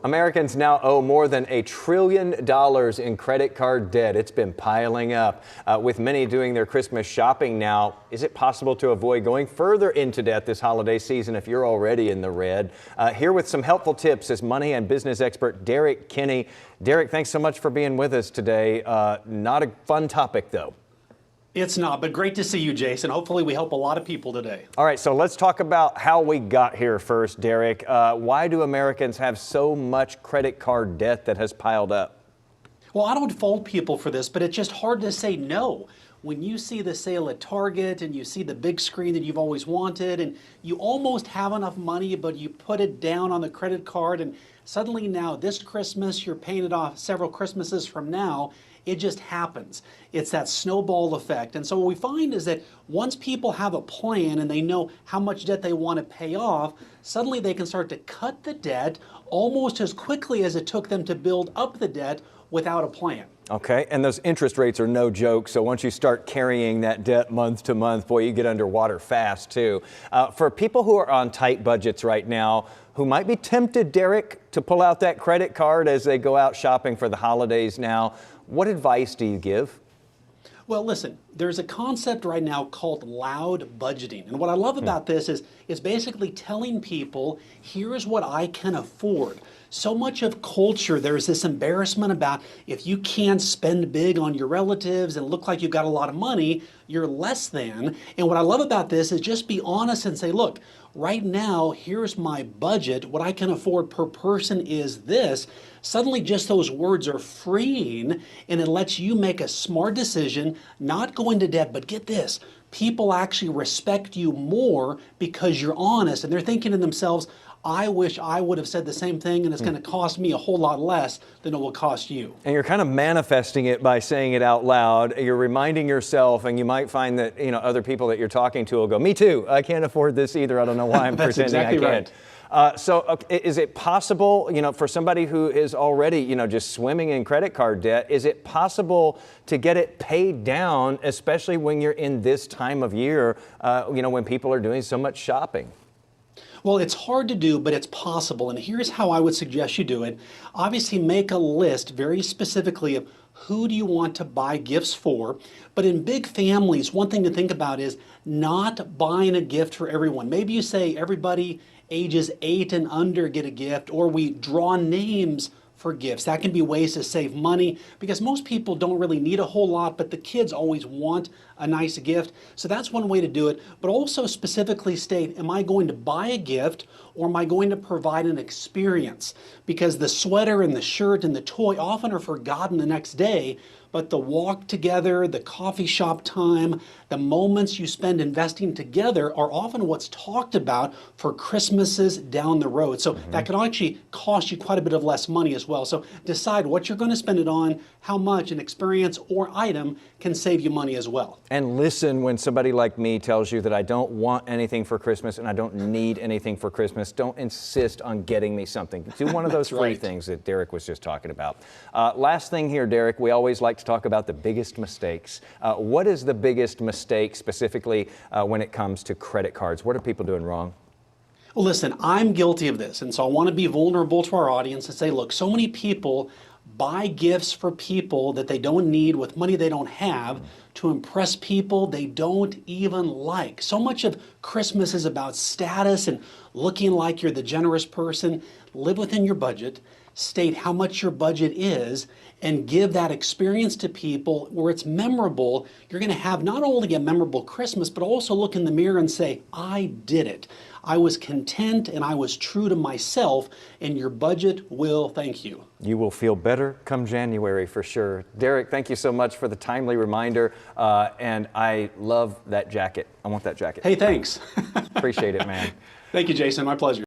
Americans now owe more than $1 trillion in credit card debt. It's been piling up. With many doing their Christmas shopping now, is it possible to avoid going further into debt this holiday season if you're already in the red? Here with some helpful tips is money and business expert Derrick Kinney. Derrick, thanks so much for being with us today. Not a fun topic, though. It's not, but great to see you, Jason. Hopefully we help a lot of people today. All right, so let's talk about how we got here first, Derrick. Why do Americans have so much credit card debt that has piled up? Well, I don't fault people for this, but it's just hard to say no. When you see the sale at Target and you see the big screen that you've always wanted and you almost have enough money, but you put it down on the credit card and suddenly now this Christmas you're paying it off several Christmases from now. It just happens. It's that snowball effect. And so what we find is that once people have a plan and they know how much debt they want to pay off, suddenly they can start to cut the debt almost as quickly as it took them to build up the debt without a plan. Okay, and those interest rates are no joke, so once you start carrying that debt month to month, boy, you get underwater fast too. For people who are on tight budgets right now, who might be tempted, Derrick, to pull out that credit card as they go out shopping for the holidays now, what advice do you give? Well, listen, there's a concept right now called loud budgeting. And what I love about this is basically telling people, here's what I can afford. So much of culture, there's this embarrassment about if you can't spend big on your relatives and look like you've got a lot of money, you're less than. And what I love about this is just be honest and say, look, right now, here's my budget. What I can afford per person is this. Suddenly just those words are freeing and it lets you make a smart decision, not go into debt, but get this. People actually respect you more because you're honest and they're thinking to themselves, I wish I would have said the same thing and it's going to cost me a whole lot less than it will cost you. And you're kind of manifesting it by saying it out loud. You're reminding yourself, and you might find that other people that you're talking to will go, me too, I can't afford this either. I don't know why I'm That's pretending exactly I can. Right. So is it possible, for somebody who is already, just swimming in credit card debt, is it possible to get it paid down, especially when you're in this time of year, when people are doing so much shopping? Well, it's hard to do, but it's possible. And here's how I would suggest you do it. Obviously, make a list very specifically of who do you want to buy gifts for. But in big families, one thing to think about is not buying a gift for everyone. Maybe you say everybody ages 8 and under get a gift, or we draw names for gifts. That can be ways to save money because most people don't really need a whole lot, but the kids always want a nice gift. So that's one way to do it. But also specifically state, am I going to buy a gift or am I going to provide an experience? Because the sweater and the shirt and the toy often are forgotten the next day, but the walk together, the coffee shop time, the moments you spend investing together are often what's talked about for Christmases down the road. So that can actually cost you quite a bit of less money as well. So decide what you're going to spend it on, how much an experience or item can save you money as well. And listen when somebody like me tells you that I don't want anything for Christmas and I don't need anything for Christmas. Don't insist on getting me something. Do one of those free right. things that Derrick was just talking about. Last thing here, Derrick, we always like to talk about the biggest mistakes. What is the biggest mistake specifically when it comes to credit cards? What are people doing wrong? Well, listen, I'm guilty of this. And so I want to be vulnerable to our audience and say, look, so many people buy gifts for people that they don't need with money they don't have to impress people they don't even like. So much of Christmas is about status and looking like you're the generous person. Live within your budget, state how much your budget is, and give that experience to people where it's memorable. You're going to have not only a memorable Christmas, but also look in the mirror and say, I did it. I was content and I was true to myself, and your budget will thank you. You will feel better come January for sure. Derrick, thank you so much for the timely reminder, and I love that jacket. I want that jacket. Hey, thanks. Appreciate it, man. Thank you, Jason. My pleasure.